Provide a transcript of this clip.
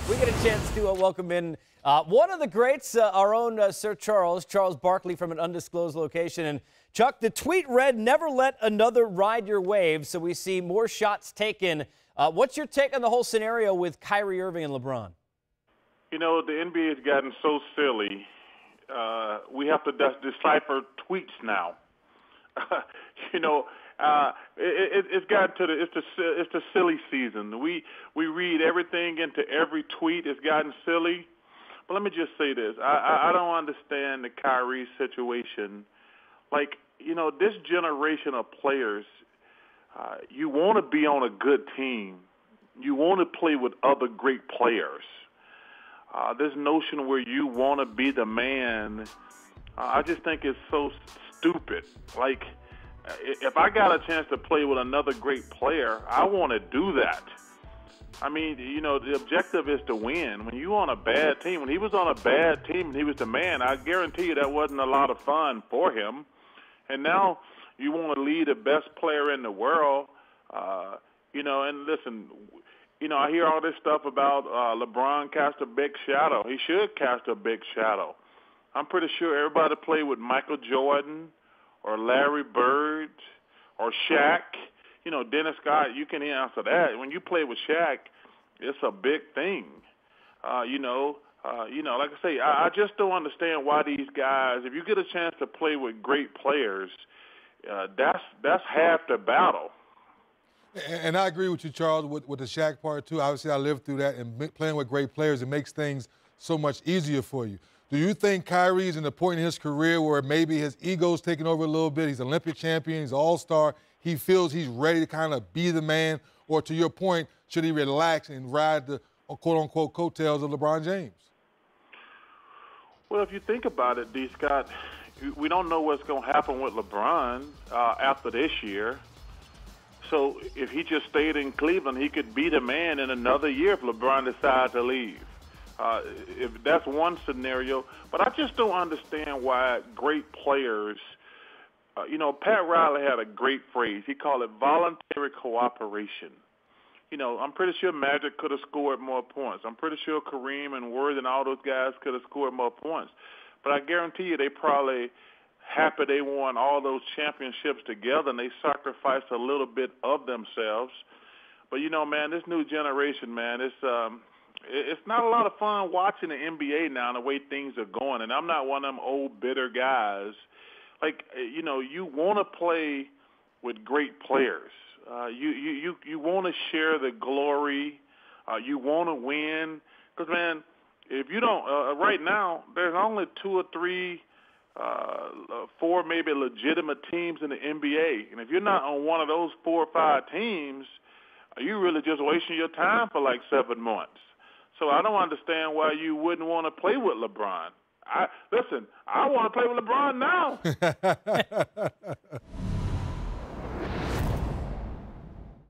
We get a chance to welcome in one of the greats, our own Sir Charles Barkley from an undisclosed location. And Chuck, the tweet read, "Never let another ride your wave." So we see more shots taken. What's your take on the whole scenario with Kyrie Irving and LeBron? You know, the NBA has gotten so silly. We have to decipher tweets now. It's gotten to it's the silly season. We read everything into every tweet. It's gotten silly. But let me just say this: I don't understand the Kyrie situation. Like, this generation of players, you want to be on a good team. You want to play with other great players. This notion where you want to be the man, I just think it's so stupid. Like, if I got a chance to play with another great player, I want to do that. I mean, the objective is to win. When you're on a bad team, when he was on a bad team and he was the man, I guarantee you that wasn't a lot of fun for him. And now you want to lead the best player in the world, and listen, I hear all this stuff about LeBron cast a big shadow. He should cast a big shadow. I'm pretty sure everybody played with Michael Jordan or Larry Bird or Shaq. Dennis Scott, you can answer that. When you play with Shaq, it's a big thing. Like I say, I just don't understand why these guys, if you get a chance to play with great players, that's half the battle. And I agree with you, Charles, with the Shaq part, too. Obviously, I lived through that, and playing with great players, it makes things so much easier for you. Do you think Kyrie's in the point in his career where maybe his ego's taking over a little bit? He's Olympic champion, he's all-star. He feels he's ready to kind of be the man? Or to your point, should he relax and ride the quote-unquote coattails of LeBron James? Well, if you think about it, D. Scott, we don't know what's going to happen with LeBron after this year. So if he just stayed in Cleveland, he could be the man in another year if LeBron decides to leave. If that's one scenario. But I just don't understand why great players, Pat Riley had a great phrase. He called it voluntary cooperation. I'm pretty sure Magic could have scored more points. I'm pretty sure Kareem and Word and all those guys could have scored more points. But I guarantee you they probably happy they won all those championships together and they sacrificed a little bit of themselves. But, man, this new generation, man, it's not a lot of fun watching the NBA now and the way things are going. And I'm not one of them old, bitter guys. Like, you want to play with great players. You want to share the glory. You want to win. Because, man, if you don't, right now, there's only 2 or 3, 4 maybe legitimate teams in the NBA. And if you're not on one of those 4 or 5 teams, you're really just wasting your time for like 7 months. So I don't understand why you wouldn't want to play with LeBron. I want to play with LeBron now.